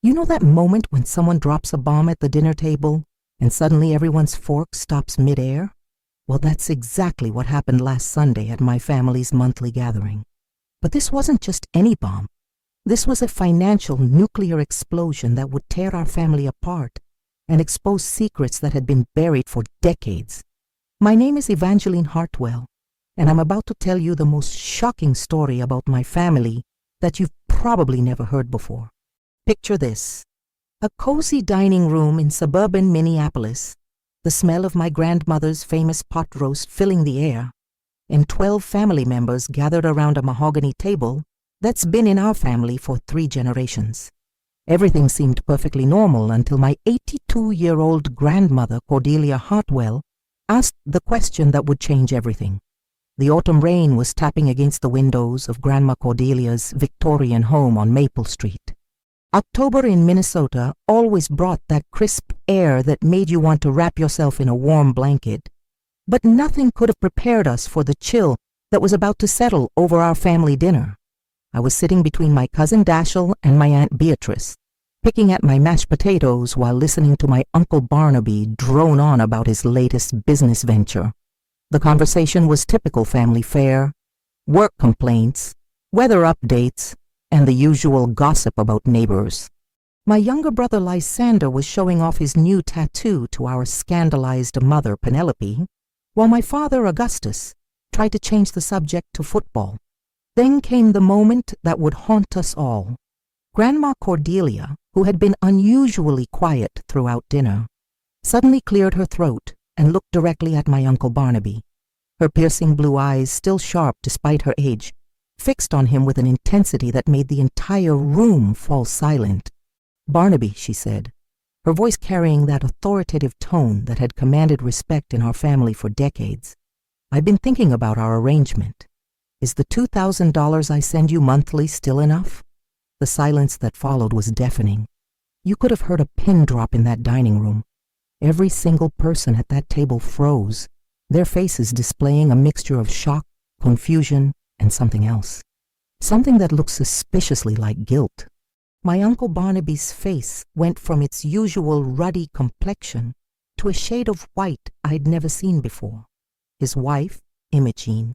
You know that moment when someone drops a bomb at the dinner table and suddenly everyone's fork stops midair? Well, that's exactly what happened last Sunday at my family's monthly gathering. But this wasn't just any bomb. This was a financial nuclear explosion that would tear our family apart and expose secrets that had been buried for decades. My name is Evangeline Hartwell, and I'm about to tell you the most shocking story about my family that you've probably never heard before. Picture this: a cozy dining room in suburban Minneapolis, the smell of my grandmother's famous pot roast filling the air, and 12 family members gathered around a mahogany table that's been in our family for 3 generations. Everything seemed perfectly normal until my 82-year-old grandmother, Cordelia Hartwell, asked the question that would change everything. The autumn rain was tapping against the windows of Grandma Cordelia's Victorian home on Maple Street. October in Minnesota always brought that crisp air that made you want to wrap yourself in a warm blanket. But nothing could have prepared us for the chill that was about to settle over our family dinner. I was sitting between my cousin Dashiell and my Aunt Beatrice, picking at my mashed potatoes while listening to my Uncle Barnaby drone on about his latest business venture. The conversation was typical family fare: work complaints, weather updates, and the usual gossip about neighbors. My younger brother Lysander was showing off his new tattoo to our scandalized mother Penelope, while my father Augustus tried to change the subject to football. Then came the moment that would haunt us all. Grandma Cordelia, who had been unusually quiet throughout dinner, suddenly cleared her throat and looked directly at my Uncle Barnaby. Her piercing blue eyes, still sharp despite her age, fixed on him with an intensity that made the entire room fall silent. "Barnaby," she said, her voice carrying that authoritative tone that had commanded respect in our family for decades. "I've been thinking about our arrangement. Is the $2,000 I send you monthly still enough?" The silence that followed was deafening. You could have heard a pin drop in that dining room. Every single person at that table froze, their faces displaying a mixture of shock, confusion, and something else. Something that looked suspiciously like guilt. My Uncle Barnaby's face went from its usual ruddy complexion to a shade of white I'd never seen before. His wife, Imogene,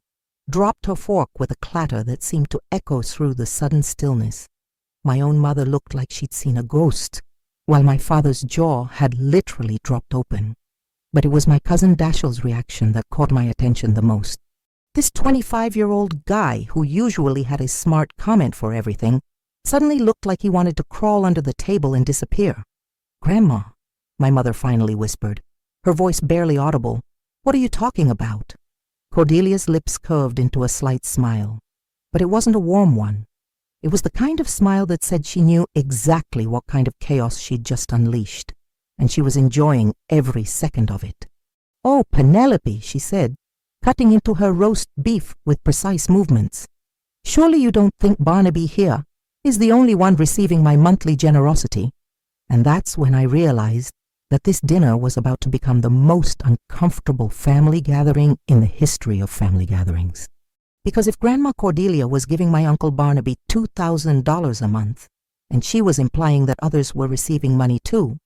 dropped her fork with a clatter that seemed to echo through the sudden stillness. My own mother looked like she'd seen a ghost, while my father's jaw had literally dropped open. But it was my cousin Dashiell's reaction that caught my attention the most. This 25-year-old guy, who usually had a smart comment for everything, suddenly looked like he wanted to crawl under the table and disappear. "Grandma," my mother finally whispered, her voice barely audible, "what are you talking about?" Cordelia's lips curved into a slight smile, but it wasn't a warm one. It was the kind of smile that said she knew exactly what kind of chaos she'd just unleashed, and she was enjoying every second of it. "Oh, Penelope," she said, cutting into her roast beef with precise movements. "Surely you don't think Barnaby here is the only one receiving my monthly generosity?" And that's when I realized that this dinner was about to become the most uncomfortable family gathering in the history of family gatherings. Because if Grandma Cordelia was giving my Uncle Barnaby $2,000 a month, and she was implying that others were receiving money too,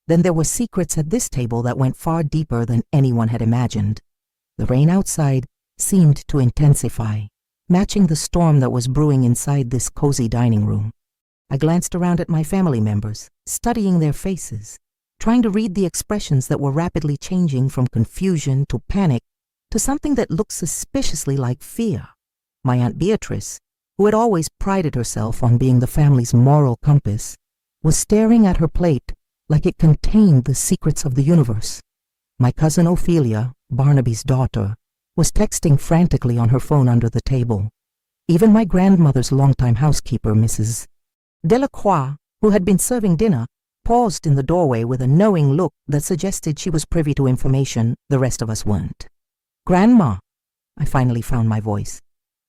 then there were secrets at this table that went far deeper than anyone had imagined. The rain outside seemed to intensify, matching the storm that was brewing inside this cozy dining room. I glanced around at my family members, studying their faces, trying to read the expressions that were rapidly changing from confusion to panic to something that looked suspiciously like fear. My Aunt Beatrice, who had always prided herself on being the family's moral compass, was staring at her plate like it contained the secrets of the universe. My cousin Ophelia, Barnaby's daughter, was texting frantically on her phone under the table. Even my grandmother's longtime housekeeper, Mrs. Delacroix, who had been serving dinner, paused in the doorway with a knowing look that suggested she was privy to information the rest of us weren't. "Grandma," I finally found my voice,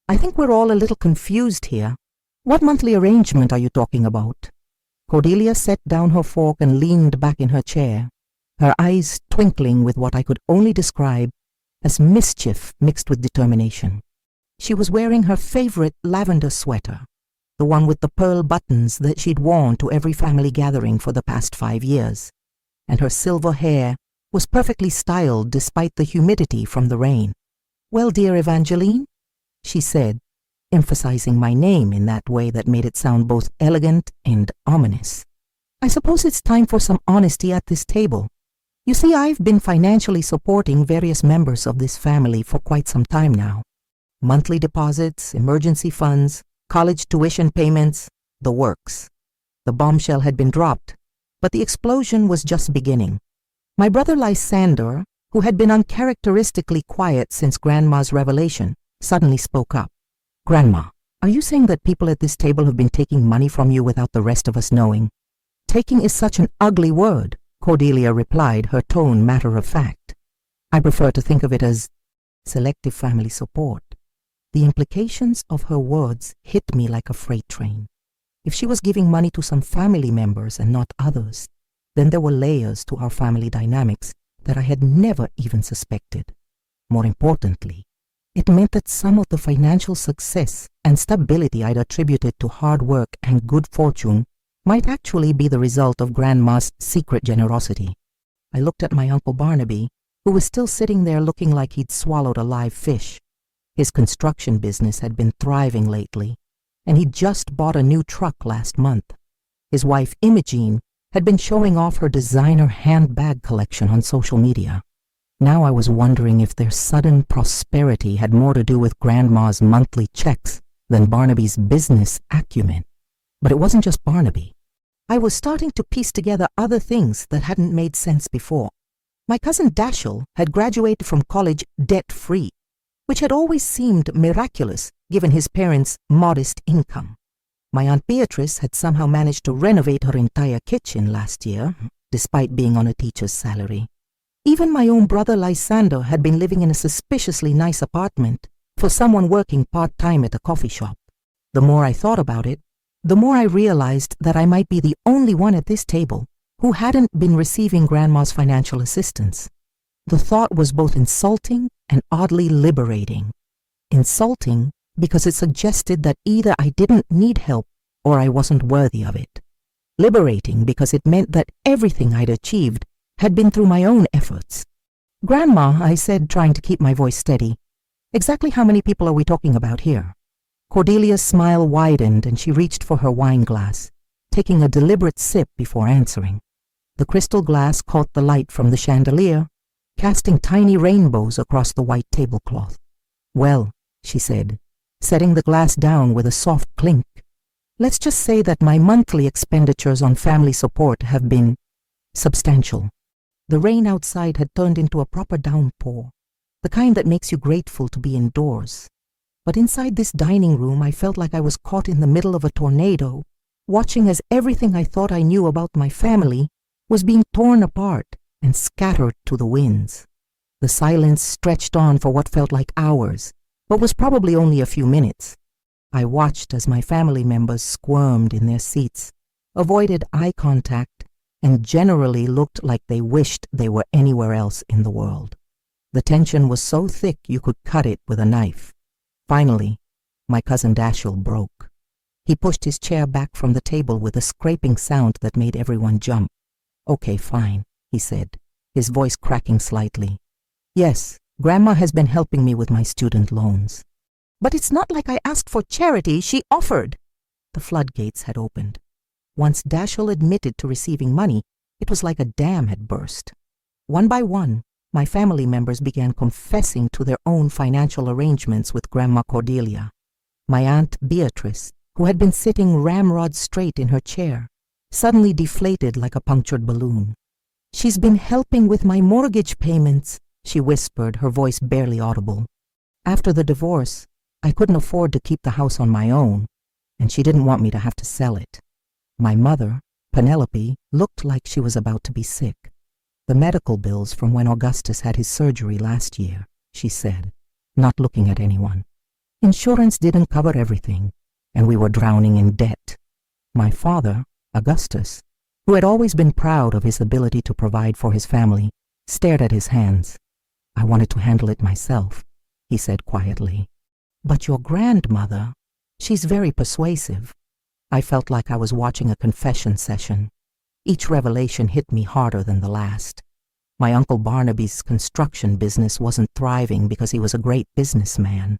"I think we're all a little confused here. What monthly arrangement are you talking about?" Cordelia set down her fork and leaned back in her chair, her eyes twinkling with what I could only describe as mischief mixed with determination. She was wearing her favorite lavender sweater, the one with the pearl buttons that she'd worn to every family gathering for the past 5 years, and her silver hair was perfectly styled despite the humidity from the rain. "Well, dear Evangeline," she said, emphasizing my name in that way that made it sound both elegant and ominous. "I suppose it's time for some honesty at this table. You see, I've been financially supporting various members of this family for quite some time now. Monthly deposits, emergency funds, college tuition payments, the works. The bombshell had been dropped, but the explosion was just beginning. My brother Lysander, who had been uncharacteristically quiet since Grandma's revelation, suddenly spoke up. "Grandma, are you saying that people at this table have been taking money from you without the rest of us knowing?" "Taking is such an ugly word," Cordelia replied, her tone matter-of-fact. "I prefer to think of it as selective family support." The implications of her words hit me like a freight train. If she was giving money to some family members and not others, then there were layers to our family dynamics that I had never even suspected. More importantly, it meant that some of the financial success and stability I'd attributed to hard work and good fortune might actually be the result of Grandma's secret generosity. I looked at my Uncle Barnaby, who was still sitting there looking like he'd swallowed a live fish. His construction business had been thriving lately, and he'd just bought a new truck last month. His wife, Imogene, had been showing off her designer handbag collection on social media. Now I was wondering if their sudden prosperity had more to do with Grandma's monthly checks than Barnaby's business acumen. But it wasn't just Barnaby. I was starting to piece together other things that hadn't made sense before. My cousin Dashiell had graduated from college debt-free, which had always seemed miraculous given his parents' modest income. My Aunt Beatrice had somehow managed to renovate her entire kitchen last year, despite being on a teacher's salary. Even my own brother Lysander had been living in a suspiciously nice apartment for someone working part-time at a coffee shop. The more I thought about it, the more I realized that I might be the only one at this table who hadn't been receiving Grandma's financial assistance. The thought was both insulting and oddly liberating. Insulting because it suggested that either I didn't need help or I wasn't worthy of it. Liberating because it meant that everything I'd achieved had been through my own efforts. "Grandma," I said, trying to keep my voice steady, "exactly how many people are we talking about here?" Cordelia's smile widened and she reached for her wine glass, taking a deliberate sip before answering. The crystal glass caught the light from the chandelier, casting tiny rainbows across the white tablecloth. "Well," she said, setting the glass down with a soft clink, "let's just say that my monthly expenditures on family support have been substantial." The rain outside had turned into a proper downpour, the kind that makes you grateful to be indoors. But inside this dining room, I felt like I was caught in the middle of a tornado, watching as everything I thought I knew about my family was being torn apart and scattered to the winds. The silence stretched on for what felt like hours, but was probably only a few minutes. I watched as my family members squirmed in their seats, avoided eye contact, and generally looked like they wished they were anywhere else in the world. The tension was so thick you could cut it with a knife. Finally, my cousin Dashiell broke. He pushed his chair back from the table with a scraping sound that made everyone jump. "Okay, fine," he said, his voice cracking slightly. "Yes, Grandma has been helping me with my student loans. But it's not like I asked for charity, she offered." The floodgates had opened. Once Dashiell admitted to receiving money, it was like a dam had burst. One by one, my family members began confessing to their own financial arrangements with Grandma Cordelia. My Aunt Beatrice, who had been sitting ramrod straight in her chair, suddenly deflated like a punctured balloon. "She's been helping with my mortgage payments," she whispered, her voice barely audible. "After the divorce, I couldn't afford to keep the house on my own, and she didn't want me to have to sell it. My mother, Penelope, looked like she was about to be sick. The medical bills from when Augustus had his surgery last year," she said, not looking at anyone. "Insurance didn't cover everything, and we were drowning in debt. My father, Augustus, who had always been proud of his ability to provide for his family, stared at his hands. I wanted to handle it myself," he said quietly. "But your grandmother, she's very persuasive. I felt like I was watching a confession session. Each revelation hit me harder than the last. My Uncle Barnaby's construction business wasn't thriving because he was a great businessman.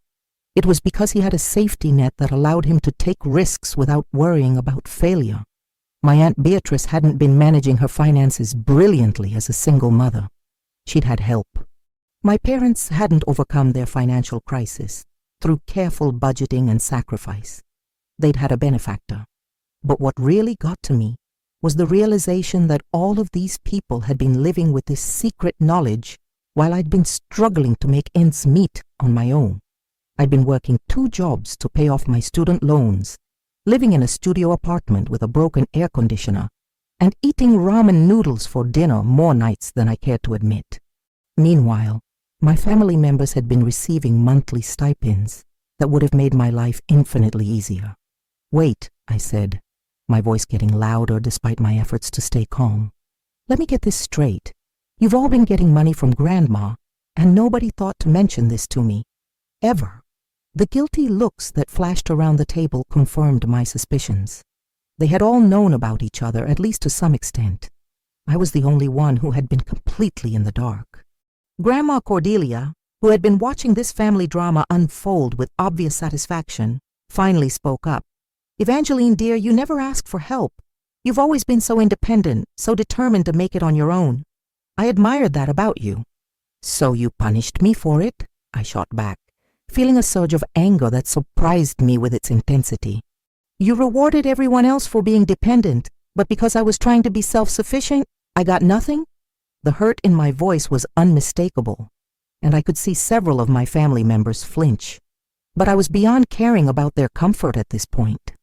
It was because he had a safety net that allowed him to take risks without worrying about failure. My Aunt Beatrice hadn't been managing her finances brilliantly as a single mother. She'd had help. My parents hadn't overcome their financial crisis through careful budgeting and sacrifice. They'd had a benefactor. But what really got to me was the realization that all of these people had been living with this secret knowledge while I'd been struggling to make ends meet on my own. I'd been working 2 jobs to pay off my student loans, living in a studio apartment with a broken air conditioner, and eating ramen noodles for dinner more nights than I cared to admit. Meanwhile, my family members had been receiving monthly stipends that would have made my life infinitely easier. "Wait," I said, my voice getting louder despite my efforts to stay calm. "Let me get this straight. You've all been getting money from Grandma, and nobody thought to mention this to me. Ever." The guilty looks that flashed around the table confirmed my suspicions. They had all known about each other, at least to some extent. I was the only one who had been completely in the dark. Grandma Cordelia, who had been watching this family drama unfold with obvious satisfaction, finally spoke up. "Evangeline, dear, you never asked for help. You've always been so independent, so determined to make it on your own. I admired that about you." "So you punished me for it?" I shot back, feeling a surge of anger that surprised me with its intensity. "You rewarded everyone else for being dependent, but because I was trying to be self-sufficient, I got nothing?" The hurt in my voice was unmistakable, and I could see several of my family members flinch. But I was beyond caring about their comfort at this point.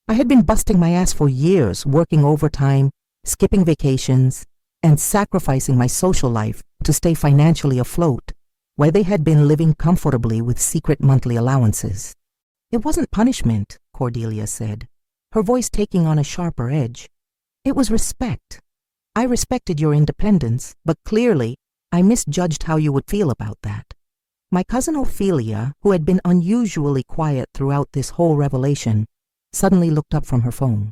I had been busting my ass for years, working overtime, skipping vacations, and sacrificing my social life to stay financially afloat, while they had been living comfortably with secret monthly allowances. "It wasn't punishment," Cordelia said, her voice taking on a sharper edge. "It was respect. I respected your independence, but clearly I misjudged how you would feel about that." My cousin Ophelia, who had been unusually quiet throughout this whole revelation, suddenly looked up from her phone.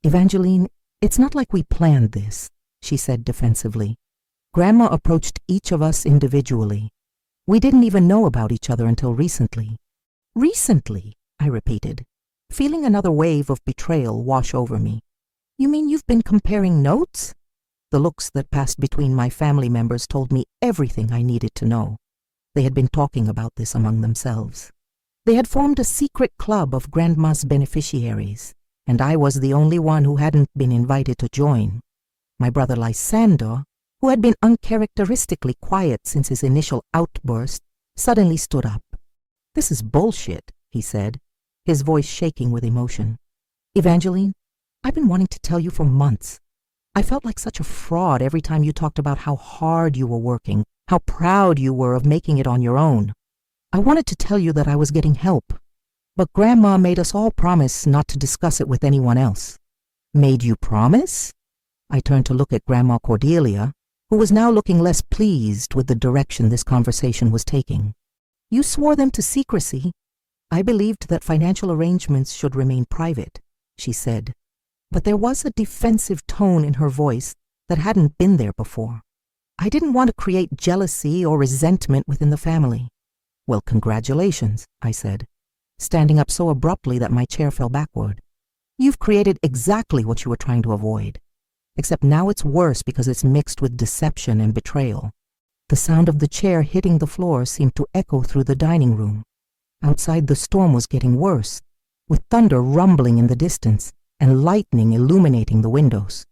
"Evangeline, it's not like we planned this," she said defensively. "Grandma approached each of us individually. We didn't even know about each other until recently." "Recently?" I repeated, feeling another wave of betrayal wash over me. "You mean you've been comparing notes?" The looks that passed between my family members told me everything I needed to know. They had been talking about this among themselves. They had formed a secret club of Grandma's beneficiaries, and I was the only one who hadn't been invited to join. My brother Lysander, who had been uncharacteristically quiet since his initial outburst, suddenly stood up. "This is bullshit," he said, his voice shaking with emotion. "Evangeline, I've been wanting to tell you for months. I felt like such a fraud every time you talked about how hard you were working, how proud you were of making it on your own. I wanted to tell you that I was getting help, but Grandma made us all promise not to discuss it with anyone else." "Made you promise?" I turned to look at Grandma Cordelia, who was now looking less pleased with the direction this conversation was taking. "You swore them to secrecy. I believed that financial arrangements should remain private," she said, but there was a defensive tone in her voice that hadn't been there before. "I didn't want to create jealousy or resentment within the family." "Well, congratulations," I said, standing up so abruptly that my chair fell backward. "You've created exactly what you were trying to avoid. Except now it's worse because it's mixed with deception and betrayal." The sound of the chair hitting the floor seemed to echo through the dining room. Outside, the storm was getting worse, with thunder rumbling in the distance and lightning illuminating the windows.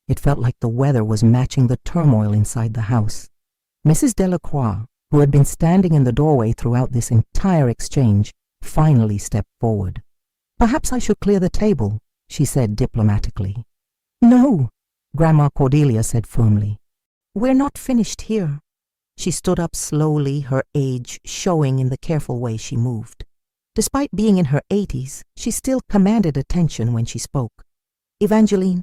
It felt like the weather was matching the turmoil inside the house. Mrs. Delacroix, who had been standing in the doorway throughout this entire exchange, finally stepped forward. "Perhaps I should clear the table," she said diplomatically. "No," Grandma Cordelia said firmly. "We're not finished here." She stood up slowly, her age showing in the careful way she moved. Despite being in her 80s, she still commanded attention when she spoke. "Evangeline,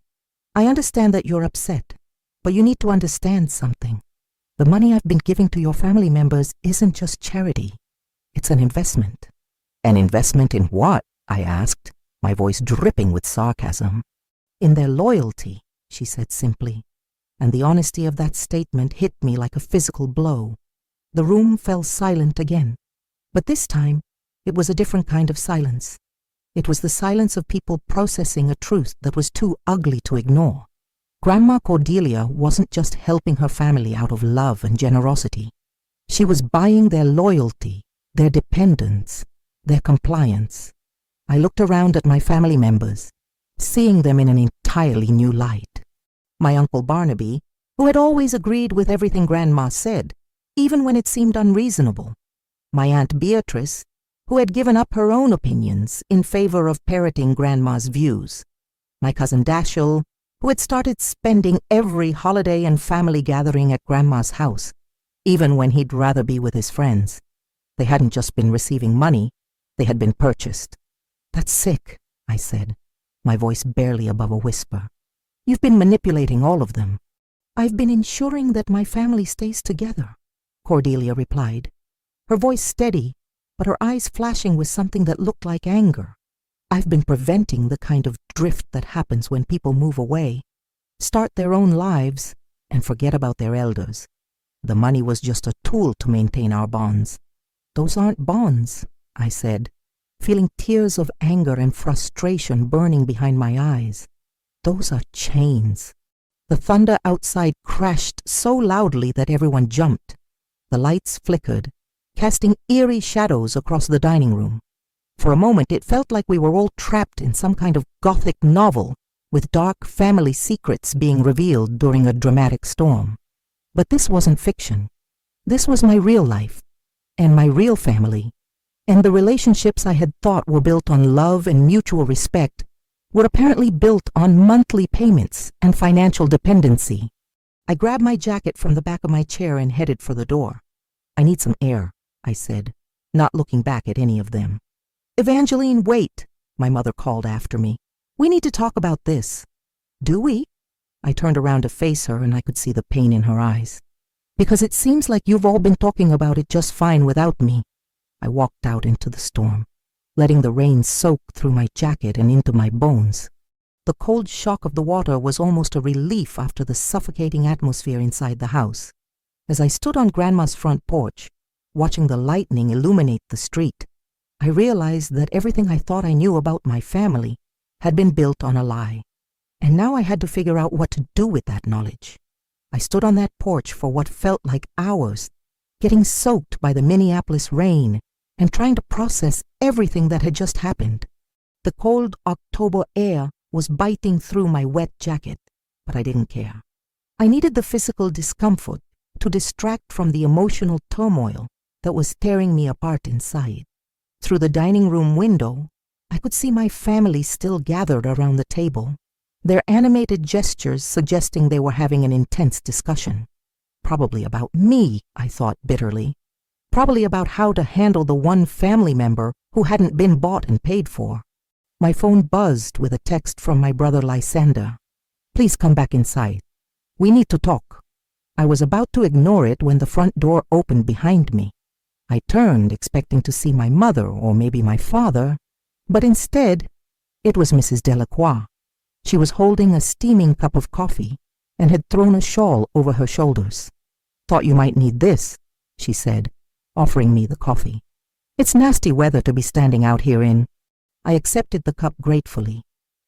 I understand that you're upset, but you need to understand something. The money I've been giving to your family members isn't just charity. It's an investment." "An investment in what?" I asked, my voice dripping with sarcasm. "In their loyalty," she said simply, and the honesty of that statement hit me like a physical blow. The room fell silent again, but this time it was a different kind of silence. It was the silence of people processing a truth that was too ugly to ignore. Grandma Cordelia wasn't just helping her family out of love and generosity. She was buying their loyalty, their dependence, their compliance. I looked around at my family members, seeing them in an entirely new light. My Uncle Barnaby, who had always agreed with everything Grandma said, even when it seemed unreasonable. My Aunt Beatrice, who had given up her own opinions in favor of parroting Grandma's views. My cousin Dashiell, who had started spending every holiday and family gathering at Grandma's house, even when he'd rather be with his friends. They hadn't just been receiving money, they had been purchased. "That's sick," I said, my voice barely above a whisper. "You've been manipulating all of them." "I've been ensuring that my family stays together," Cordelia replied, her voice steady, but her eyes flashing with something that looked like anger. "I've been preventing the kind of drift that happens when people move away, start their own lives, and forget about their elders. The money was just a tool to maintain our bonds." "Those aren't bonds," I said, feeling tears of anger and frustration burning behind my eyes. "Those are chains." The thunder outside crashed so loudly that everyone jumped. The lights flickered, casting eerie shadows across the dining room. For a moment it felt like we were all trapped in some kind of gothic novel, with dark family secrets being revealed during a dramatic storm. But this wasn't fiction. This was my real life, and my real family, and the relationships I had thought were built on love and mutual respect were apparently built on monthly payments and financial dependency. I grabbed my jacket from the back of my chair and headed for the door. "I need some air," I said, not looking back at any of them. "Evangeline, wait," my mother called after me. "We need to talk about this." "Do we?" I turned around to face her and I could see the pain in her eyes. "Because it seems like you've all been talking about it just fine without me." I walked out into the storm, letting the rain soak through my jacket and into my bones. The cold shock of the water was almost a relief after the suffocating atmosphere inside the house. As I stood on Grandma's front porch, watching the lightning illuminate the street, I realized that everything I thought I knew about my family had been built on a lie. And now I had to figure out what to do with that knowledge. I stood on that porch for what felt like hours, getting soaked by the Minneapolis rain and trying to process everything that had just happened. The cold October air was biting through my wet jacket, but I didn't care. I needed the physical discomfort to distract from the emotional turmoil that was tearing me apart inside. Through the dining room window, I could see my family still gathered around the table, their animated gestures suggesting they were having an intense discussion. Probably about me, I thought bitterly. Probably about how to handle the one family member who hadn't been bought and paid for. My phone buzzed with a text from my brother Lysander. "Please come back inside. We need to talk." I was about to ignore it when the front door opened behind me. I turned, expecting to see my mother or maybe my father, but instead, it was Mrs. Delacroix. She was holding a steaming cup of coffee and had thrown a shawl over her shoulders. "Thought you might need this," she said, offering me the coffee. "It's nasty weather to be standing out here in." I accepted the cup gratefully,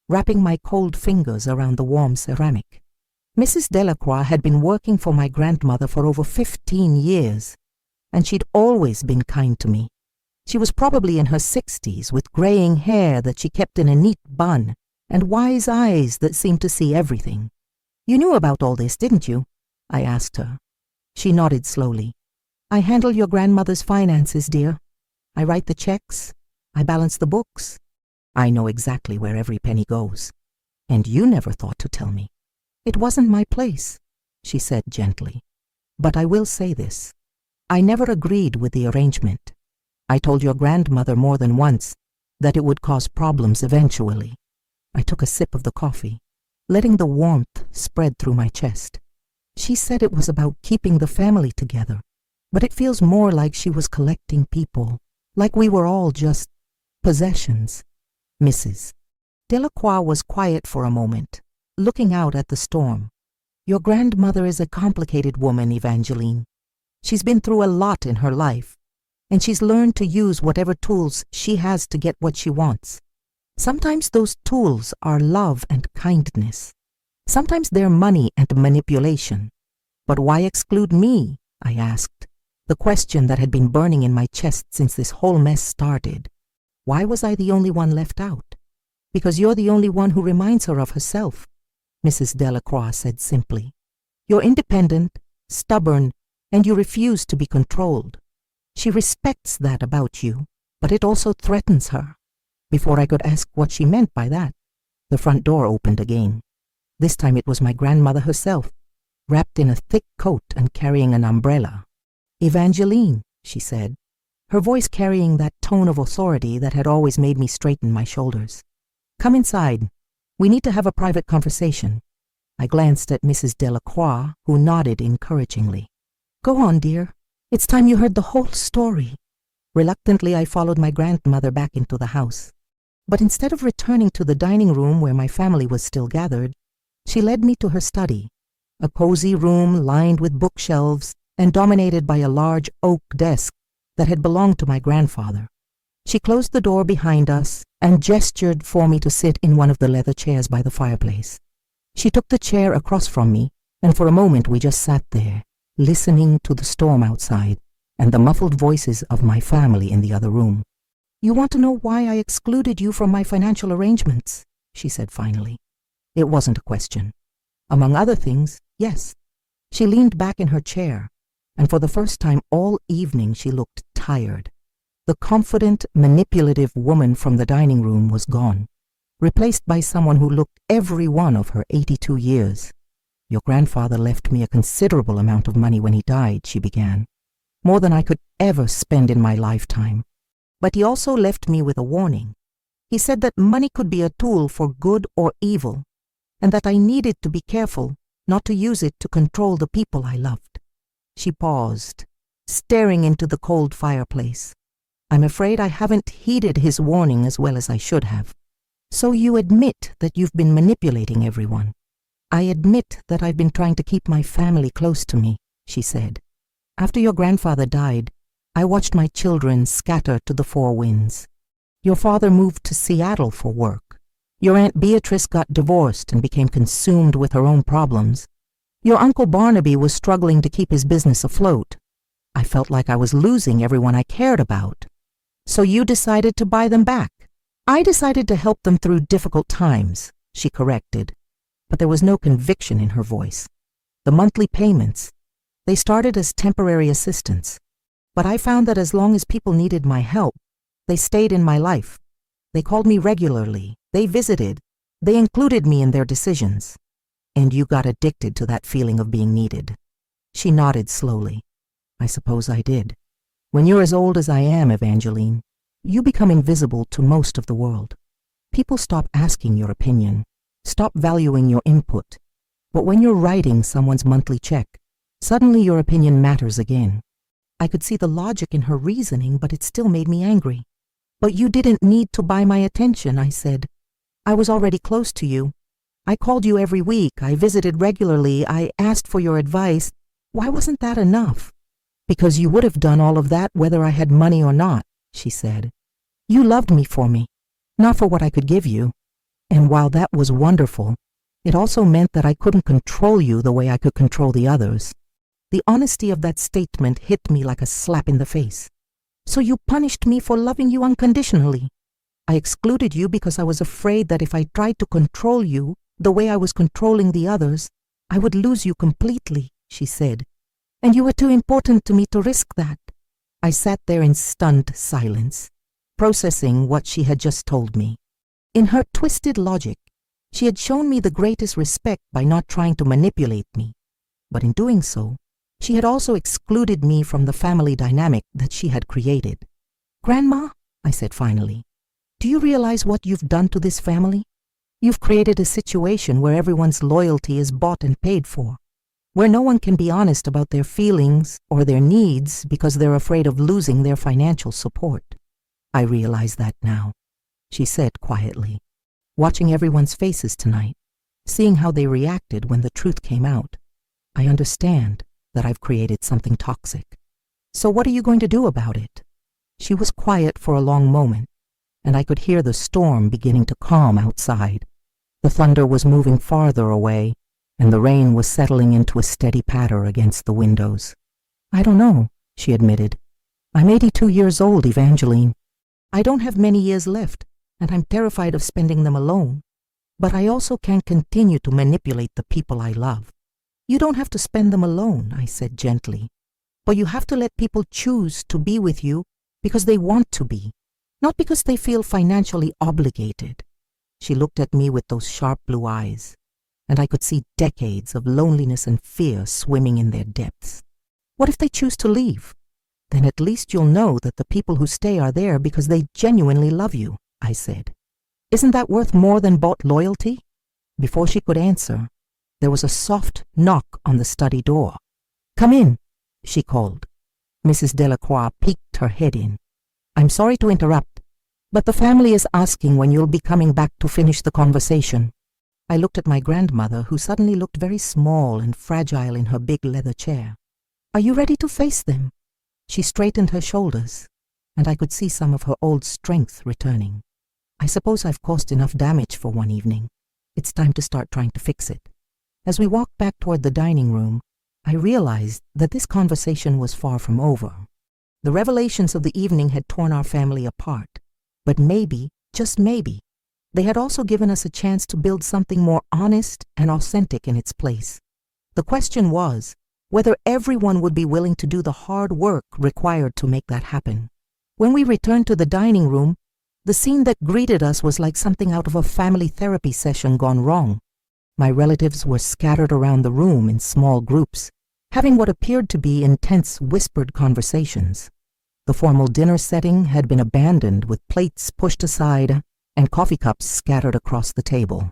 wrapping my cold fingers around the warm ceramic. Mrs. Delacroix had been working for my grandmother for over 15 years, and she'd always been kind to me. She was probably in her 60s, with graying hair that she kept in a neat bun, and wise eyes that seemed to see everything. "You knew about all this, didn't you?" I asked her. She nodded slowly. "I handle your grandmother's finances, dear. I write the checks. I balance the books. I know exactly where every penny goes. And you never thought to tell me." "It wasn't my place," she said gently. "But I will say this. I never agreed with the arrangement. I told your grandmother more than once that it would cause problems eventually." I took a sip of the coffee, letting the warmth spread through my chest. "She said it was about keeping the family together, but it feels more like she was collecting people, like we were all just possessions." "Mrs. Delacroix was quiet for a moment, looking out at the storm. Your grandmother is a complicated woman, Evangeline. She's been through a lot in her life, and she's learned to use whatever tools she has to get what she wants. Sometimes those tools are love and kindness. Sometimes they're money and manipulation. But why exclude me? I asked, the question that had been burning in my chest since this whole mess started. Why was I the only one left out? Because you're the only one who reminds her of herself, Mrs. Delacroix said simply. You're independent, stubborn, and you refuse to be controlled. She respects that about you, but it also threatens her. Before I could ask what she meant by that, the front door opened again. This time it was my grandmother herself, wrapped in a thick coat and carrying an umbrella. Evangeline, she said, her voice carrying that tone of authority that had always made me straighten my shoulders. Come inside. We need to have a private conversation. I glanced at Mrs. Delacroix, who nodded encouragingly. Go on, dear. It's time you heard the whole story. Reluctantly, I followed my grandmother back into the house. But instead of returning to the dining room where my family was still gathered, she led me to her study, a cozy room lined with bookshelves and dominated by a large oak desk that had belonged to my grandfather. She closed the door behind us and gestured for me to sit in one of the leather chairs by the fireplace. She took the chair across from me, and for a moment we just sat there, listening to the storm outside and the muffled voices of my family in the other room. You want to know why I excluded you from my financial arrangements? She said finally. It wasn't a question. Among other things, yes. She leaned back in her chair, and for the first time all evening she looked tired. The confident, manipulative woman from the dining room was gone, replaced by someone who looked every one of her 82 years. Your grandfather left me a considerable amount of money when he died, she began, more than I could ever spend in my lifetime. But he also left me with a warning. He said that money could be a tool for good or evil, and that I needed to be careful not to use it to control the people I loved. She paused, staring into the cold fireplace. I'm afraid I haven't heeded his warning as well as I should have. So you admit that you've been manipulating everyone. I admit that I've been trying to keep my family close to me, she said. After your grandfather died, I watched my children scatter to the four winds. Your father moved to Seattle for work. Your Aunt Beatrice got divorced and became consumed with her own problems. Your Uncle Barnaby was struggling to keep his business afloat. I felt like I was losing everyone I cared about. So you decided to buy them back. I decided to help them through difficult times, she corrected, but there was no conviction in her voice. The monthly payments, they started as temporary assistance, but I found that as long as people needed my help, they stayed in my life. They called me regularly, they visited, they included me in their decisions. And you got addicted to that feeling of being needed. She nodded slowly. I suppose I did. When you're as old as I am, Evangeline, you become invisible to most of the world. People stop asking your opinion, stop valuing your input. But when you're writing someone's monthly check, suddenly your opinion matters again. I could see the logic in her reasoning, but it still made me angry. But you didn't need to buy my attention, I said. I was already close to you. I called you every week. I visited regularly. I asked for your advice. Why wasn't that enough? Because you would have done all of that whether I had money or not, she said. You loved me for me, not for what I could give you. And while that was wonderful, it also meant that I couldn't control you the way I could control the others. The honesty of that statement hit me like a slap in the face. So you punished me for loving you unconditionally. I excluded you because I was afraid that if I tried to control you the way I was controlling the others, I would lose you completely, she said. And you were too important to me to risk that. I sat there in stunned silence, processing what she had just told me. In her twisted logic, she had shown me the greatest respect by not trying to manipulate me. But in doing so, she had also excluded me from the family dynamic that she had created. Grandma, I said finally, do you realize what you've done to this family? You've created a situation where everyone's loyalty is bought and paid for, where no one can be honest about their feelings or their needs because they're afraid of losing their financial support. I realize that now, she said quietly. Watching everyone's faces tonight, seeing how they reacted when the truth came out, I understand that I've created something toxic. So what are you going to do about it? She was quiet for a long moment, and I could hear the storm beginning to calm outside. The thunder was moving farther away, and the rain was settling into a steady patter against the windows. I don't know, she admitted. I'm 82 years old, Evangeline. I don't have many years left, and I'm terrified of spending them alone. But I also can't continue to manipulate the people I love. You don't have to spend them alone, I said gently. But you have to let people choose to be with you because they want to be, not because they feel financially obligated. She looked at me with those sharp blue eyes, and I could see decades of loneliness and fear swimming in their depths. What if they choose to leave? Then at least you'll know that the people who stay are there because they genuinely love you, I said. Isn't that worth more than bought loyalty? Before she could answer, there was a soft knock on the study door. Come in, she called. Mrs. Delacroix peeked her head in. I'm sorry to interrupt, but the family is asking when you'll be coming back to finish the conversation. I looked at my grandmother, who suddenly looked very small and fragile in her big leather chair. Are you ready to face them? She straightened her shoulders, and I could see some of her old strength returning. I suppose I've caused enough damage for one evening. It's time to start trying to fix it. As we walked back toward the dining room, I realized that this conversation was far from over. The revelations of the evening had torn our family apart, but maybe, just maybe, they had also given us a chance to build something more honest and authentic in its place. The question was whether everyone would be willing to do the hard work required to make that happen. When we returned to the dining room, the scene that greeted us was like something out of a family therapy session gone wrong. My relatives were scattered around the room in small groups, having what appeared to be intense whispered conversations. The formal dinner setting had been abandoned, with plates pushed aside and coffee cups scattered across the table.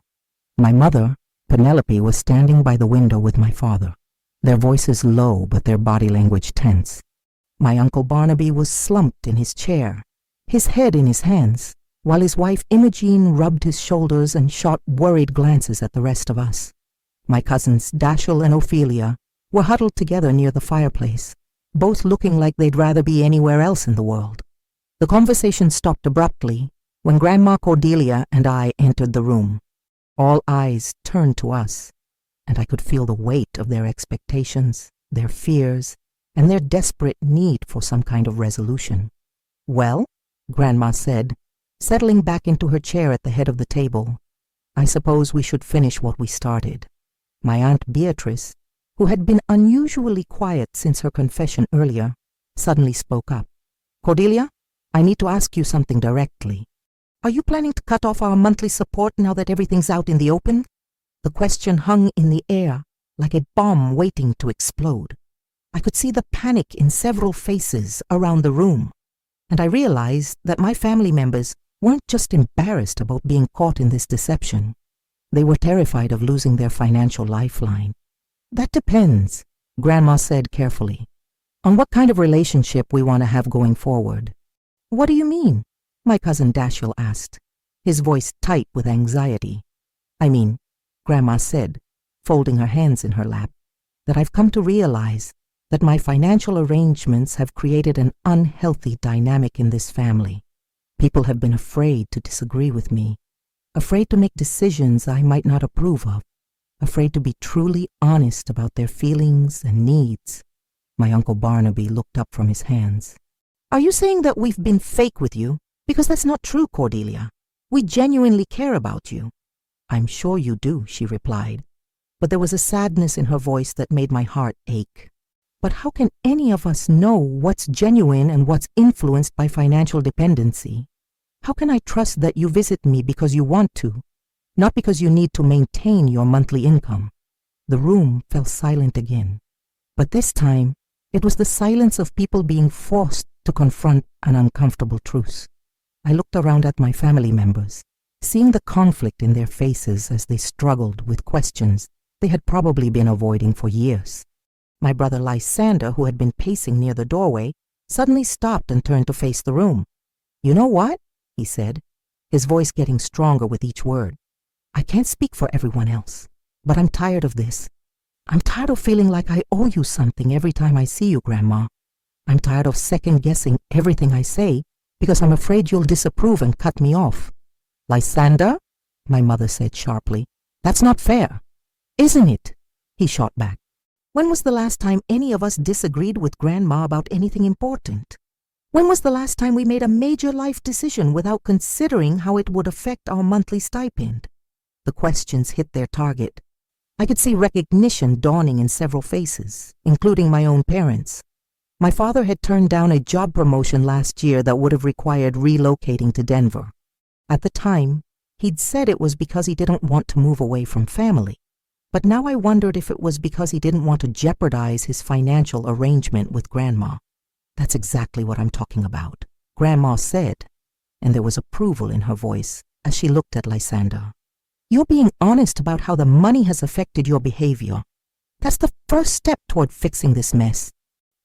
My mother, Penelope, was standing by the window with my father, their voices low but their body language tense. My Uncle Barnaby was slumped in his chair, his head in his hands, while his wife Imogene rubbed his shoulders and shot worried glances at the rest of us. My cousins Dashiell and Ophelia were huddled together near the fireplace, both looking like they'd rather be anywhere else in the world. The conversation stopped abruptly when Grandma Cordelia and I entered the room. All eyes turned to us, and I could feel the weight of their expectations, their fears, and their desperate need for some kind of resolution. Well, Grandma said, settling back into her chair at the head of the table, I suppose we should finish what we started. My Aunt Beatrice, who had been unusually quiet since her confession earlier, suddenly spoke up. Cordelia, I need to ask you something directly. Are you planning to cut off our monthly support now that everything's out in the open? The question hung in the air like a bomb waiting to explode. I could see the panic in several faces around the room, and I realized that my family members weren't just embarrassed about being caught in this deception. They were terrified of losing their financial lifeline. That depends, Grandma said carefully, on what kind of relationship we want to have going forward. What do you mean? My cousin Dashiell asked, his voice tight with anxiety. I mean, Grandma said, folding her hands in her lap, that I've come to realize that my financial arrangements have created an unhealthy dynamic in this family. People have been afraid to disagree with me, afraid to make decisions I might not approve of, afraid to be truly honest about their feelings and needs. My Uncle Barnaby looked up from his hands. Are you saying that we've been fake with you? Because that's not true, Cordelia. We genuinely care about you. I'm sure you do, she replied, but there was a sadness in her voice that made my heart ache. But how can any of us know what's genuine and what's influenced by financial dependency? How can I trust that you visit me because you want to, not because you need to maintain your monthly income? The room fell silent again, but this time it was the silence of people being forced to confront an uncomfortable truth. I looked around at my family members, seeing the conflict in their faces as they struggled with questions they had probably been avoiding for years. My brother Lysander, who had been pacing near the doorway, suddenly stopped and turned to face the room. You know what? He said, his voice getting stronger with each word. "I can't speak for everyone else, but I'm tired of this. I'm tired of feeling like I owe you something every time I see you, Grandma. I'm tired of second-guessing everything I say because I'm afraid you'll disapprove and cut me off." "Lysander," my mother said sharply, "that's not fair." "Isn't it?" he shot back. "When was the last time any of us disagreed with Grandma about anything important? When was the last time we made a major life decision without considering how it would affect our monthly stipend?" The questions hit their target. I could see recognition dawning in several faces, including my own parents. My father had turned down a job promotion last year that would have required relocating to Denver. At the time, he'd said it was because he didn't want to move away from family. But now I wondered if it was because he didn't want to jeopardize his financial arrangement with Grandma. "That's exactly what I'm talking about," Grandma said, and there was approval in her voice as she looked at Lysander. "You're being honest about how the money has affected your behavior. That's the first step toward fixing this mess."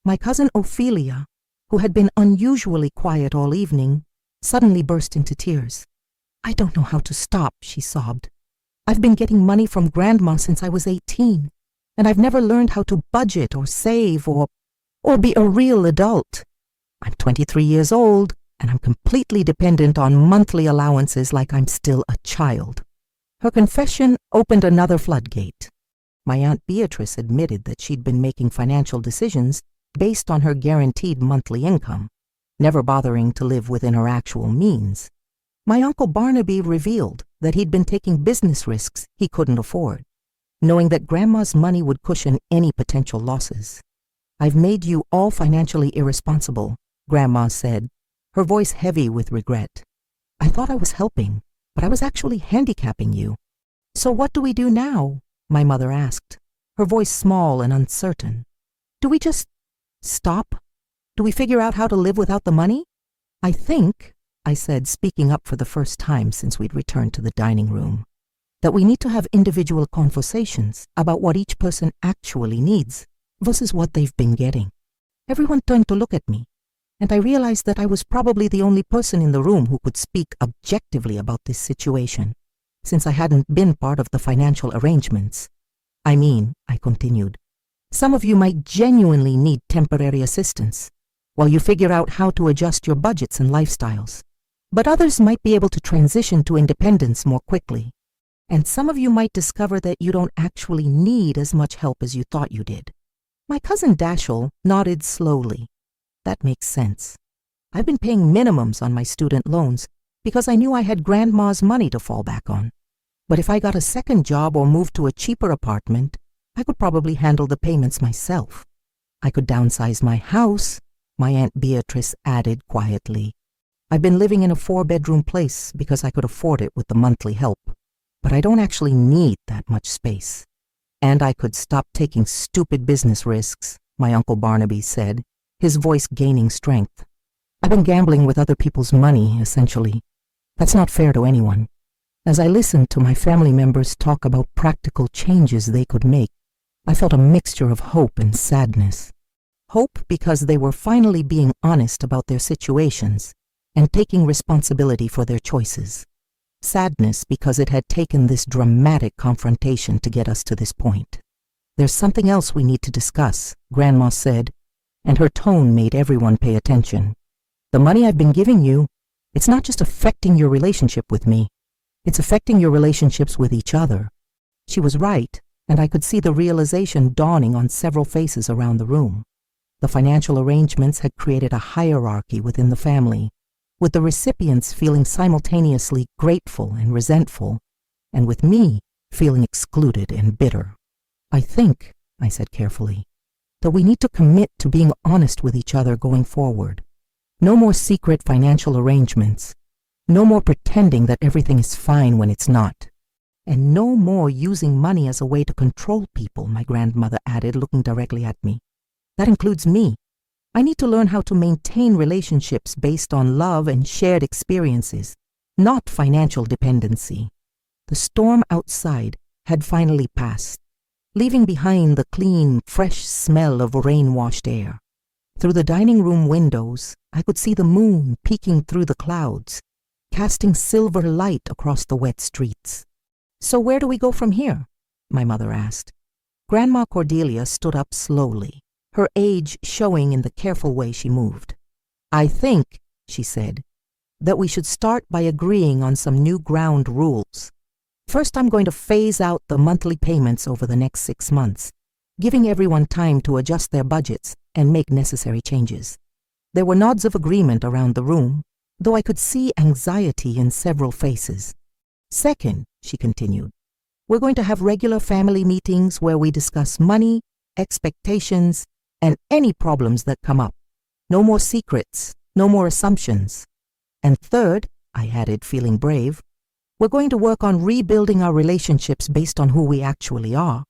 My cousin Ophelia, who had been unusually quiet all evening, suddenly burst into tears. "I don't know how to stop," she sobbed. "I've been getting money from Grandma since I was 18, and I've never learned how to budget or save or be a real adult. I'm 23 years old, and I'm completely dependent on monthly allowances like I'm still a child." Her confession opened another floodgate. My Aunt Beatrice admitted that she'd been making financial decisions based on her guaranteed monthly income, never bothering to live within her actual means. My Uncle Barnaby revealed that he'd been taking business risks he couldn't afford, knowing that Grandma's money would cushion any potential losses. "I've made you all financially irresponsible," Grandma said, her voice heavy with regret. "I thought I was helping, but I was actually handicapping you." "So what do we do now?" my mother asked, her voice small and uncertain. "Do we just stop? Do we figure out how to live without the money?" "I think," I said, speaking up for the first time since we'd returned to the dining room, "that we need to have individual conversations about what each person actually needs versus what they've been getting." Everyone turned to look at me, and I realized that I was probably the only person in the room who could speak objectively about this situation, since I hadn't been part of the financial arrangements. "I mean," I continued, "some of you might genuinely need temporary assistance while you figure out how to adjust your budgets and lifestyles. But others might be able to transition to independence more quickly. And some of you might discover that you don't actually need as much help as you thought you did." My cousin Dashiell nodded slowly. "That makes sense. I've been paying minimums on my student loans because I knew I had Grandma's money to fall back on. But if I got a second job or moved to a cheaper apartment, I could probably handle the payments myself. I could downsize my house," my Aunt Beatrice added quietly. "I've been living in a 4-bedroom place because I could afford it with the monthly help, but I don't actually need that much space. And I could stop taking stupid business risks," my Uncle Barnaby said, his voice gaining strength. "I've been gambling with other people's money, essentially. That's not fair to anyone." As I listened to my family members talk about practical changes they could make, I felt a mixture of hope and sadness. Hope because they were finally being honest about their situations and taking responsibility for their choices. Sadness because it had taken this dramatic confrontation to get us to this point. "There's something else we need to discuss," Grandma said, and her tone made everyone pay attention. "The money I've been giving you, it's not just affecting your relationship with me. It's affecting your relationships with each other." She was right, and I could see the realization dawning on several faces around the room. The financial arrangements had created a hierarchy within the family, with the recipients feeling simultaneously grateful and resentful, and with me feeling excluded and bitter. "I think," I said carefully, "that we need to commit to being honest with each other going forward. No more secret financial arrangements. No more pretending that everything is fine when it's not. And no more using money as a way to control people," my grandmother added, looking directly at me. "That includes me. I need to learn how to maintain relationships based on love and shared experiences, not financial dependency." The storm outside had finally passed, leaving behind the clean, fresh smell of rain-washed air. Through the dining room windows, I could see the moon peeking through the clouds, casting silver light across the wet streets. "So where do we go from here?" my mother asked. Grandma Cordelia stood up slowly, her age showing in the careful way she moved. "I think," she said, "that we should start by agreeing on some new ground rules. First, I'm going to phase out the monthly payments over the next 6 months, giving everyone time to adjust their budgets and make necessary changes." There were nods of agreement around the room, though I could see anxiety in several faces. "Second," she continued, "we're going to have regular family meetings where we discuss money, expectations, and any problems that come up. No more secrets, no more assumptions. And third," I added, feeling brave, "we're going to work on rebuilding our relationships based on who we actually are,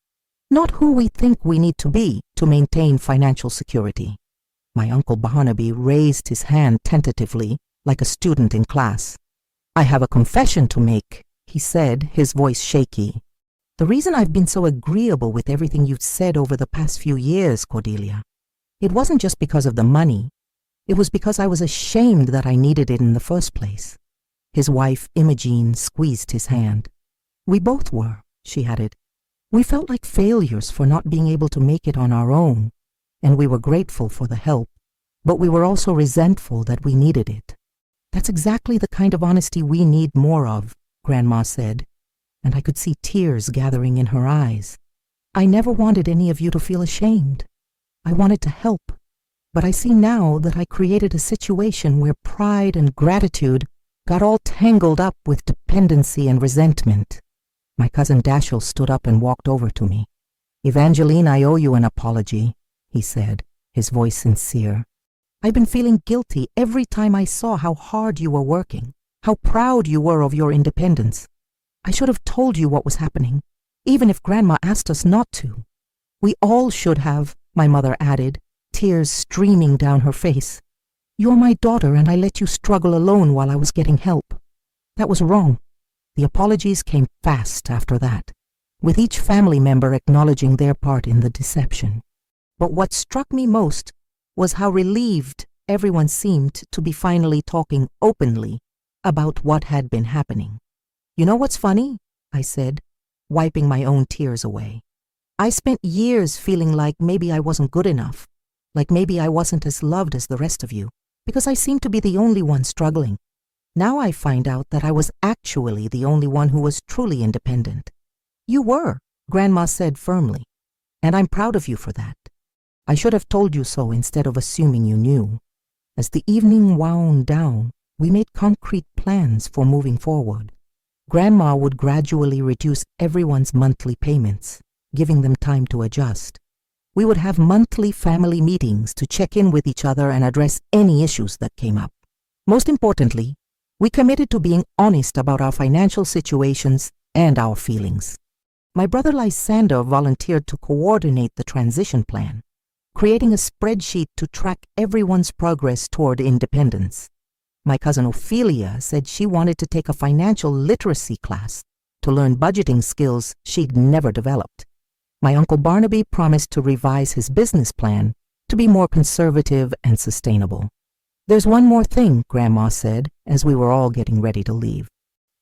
not who we think we need to be to maintain financial security." My Uncle Barnaby raised his hand tentatively, like a student in class. "I have a confession to make," he said, his voice shaky. "The reason I've been so agreeable with everything you've said over the past few years, Cordelia, it wasn't just because of the money. It was because I was ashamed that I needed it in the first place." His wife, Imogene, squeezed his hand. "We both were," she added. "We felt like failures for not being able to make it on our own, and we were grateful for the help, but we were also resentful that we needed it." "That's exactly the kind of honesty we need more of," Grandma said, and I could see tears gathering in her eyes. "I never wanted any of you to feel ashamed. I wanted to help, but I see now that I created a situation where pride and gratitude got all tangled up with dependency and resentment." My cousin Dashiell stood up and walked over to me. "Evangeline, I owe you an apology," he said, his voice sincere. "I've been feeling guilty every time I saw how hard you were working, how proud you were of your independence. I should have told you what was happening, even if Grandma asked us not to. We all should have," my mother added, tears streaming down her face. "You're my daughter, and I let you struggle alone while I was getting help. That was wrong." The apologies came fast after that, with each family member acknowledging their part in the deception. But what struck me most was how relieved everyone seemed to be finally talking openly about what had been happening. "You know what's funny?" I said, wiping my own tears away. "I spent years feeling like maybe I wasn't good enough, like maybe I wasn't as loved as the rest of you, because I seemed to be the only one struggling. Now I find out that I was actually the only one who was truly independent." "You were," Grandma said firmly, "and I'm proud of you for that. I should have told you so instead of assuming you knew." As the evening wound down, we made concrete plans for moving forward. Grandma would gradually reduce everyone's monthly payments, giving them time to adjust. We would have monthly family meetings to check in with each other and address any issues that came up. Most importantly, we committed to being honest about our financial situations and our feelings. My brother Lysander volunteered to coordinate the transition plan, creating a spreadsheet to track everyone's progress toward independence. My cousin Ophelia said she wanted to take a financial literacy class to learn budgeting skills she'd never developed. My Uncle Barnaby promised to revise his business plan to be more conservative and sustainable. "There's one more thing," Grandma said as we were all getting ready to leave.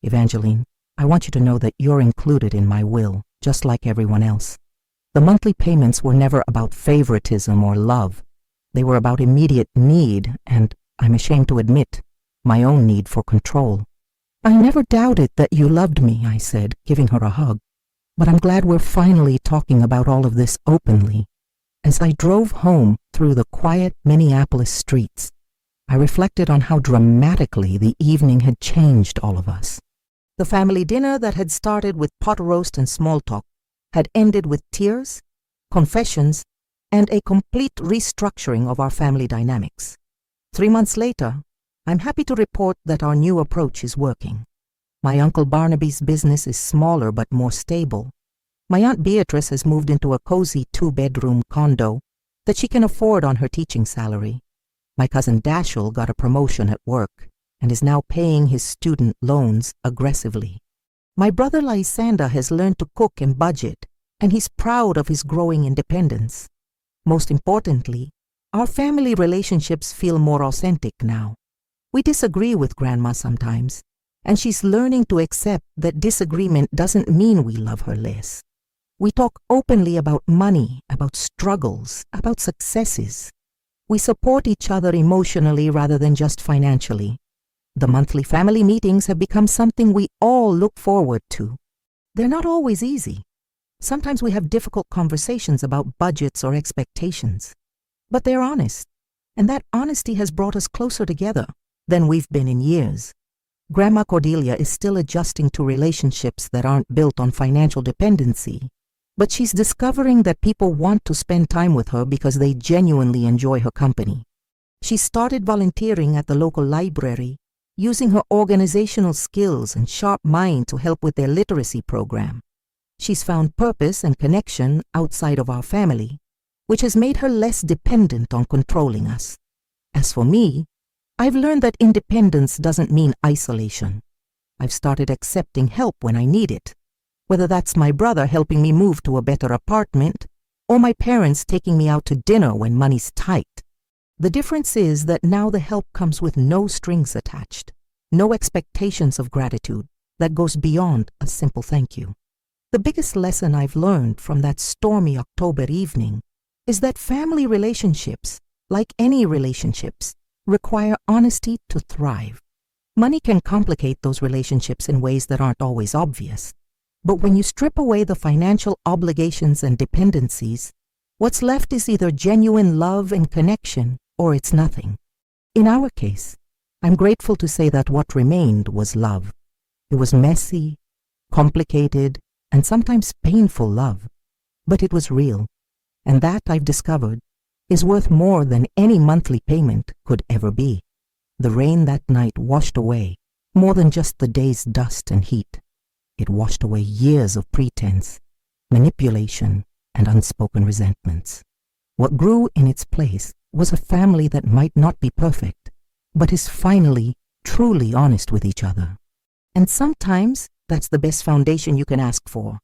"Evangeline, I want you to know that you're included in my will, just like everyone else. The monthly payments were never about favoritism or love. They were about immediate need and, I'm ashamed to admit, my own need for control." "I never doubted that you loved me," I said, giving her a hug. "But I'm glad we're finally talking about all of this openly." As I drove home through the quiet Minneapolis streets, I reflected on how dramatically the evening had changed all of us. The family dinner that had started with pot roast and small talk had ended with tears, confessions, and a complete restructuring of our family dynamics. 3 months later, I'm happy to report that our new approach is working. My Uncle Barnaby's business is smaller but more stable. My Aunt Beatrice has moved into a cozy 2-bedroom condo that she can afford on her teaching salary. My cousin Dashiell got a promotion at work and is now paying his student loans aggressively. My brother Lysander has learned to cook and budget, and he's proud of his growing independence. Most importantly, our family relationships feel more authentic now. We disagree with Grandma sometimes, and she's learning to accept that disagreement doesn't mean we love her less. We talk openly about money, about struggles, about successes. We support each other emotionally rather than just financially. The monthly family meetings have become something we all look forward to. They're not always easy. Sometimes we have difficult conversations about budgets or expectations. But they're honest, and that honesty has brought us closer together than we've been in years. Grandma Cordelia is still adjusting to relationships that aren't built on financial dependency, but she's discovering that people want to spend time with her because they genuinely enjoy her company. She started volunteering at the local library, using her organizational skills and sharp mind to help with their literacy program. She's found purpose and connection outside of our family, which has made her less dependent on controlling us. As for me, I've learned that independence doesn't mean isolation. I've started accepting help when I need it, whether that's my brother helping me move to a better apartment or my parents taking me out to dinner when money's tight. The difference is that now the help comes with no strings attached, no expectations of gratitude that goes beyond a simple thank you. The biggest lesson I've learned from that stormy October evening is that family relationships, like any relationships, require honesty to thrive. Money can complicate those relationships in ways that aren't always obvious. But when you strip away the financial obligations and dependencies, what's left is either genuine love and connection or it's nothing. In our case, I'm grateful to say that what remained was love. It was messy, complicated, and sometimes painful love, but it was real, and that, I've discovered, is worth more than any monthly payment could ever be. The rain that night washed away more than just the day's dust and heat. It washed away years of pretense, manipulation, and unspoken resentments. What grew in its place was a family that might not be perfect, but is finally, truly honest with each other. And sometimes that's the best foundation you can ask for.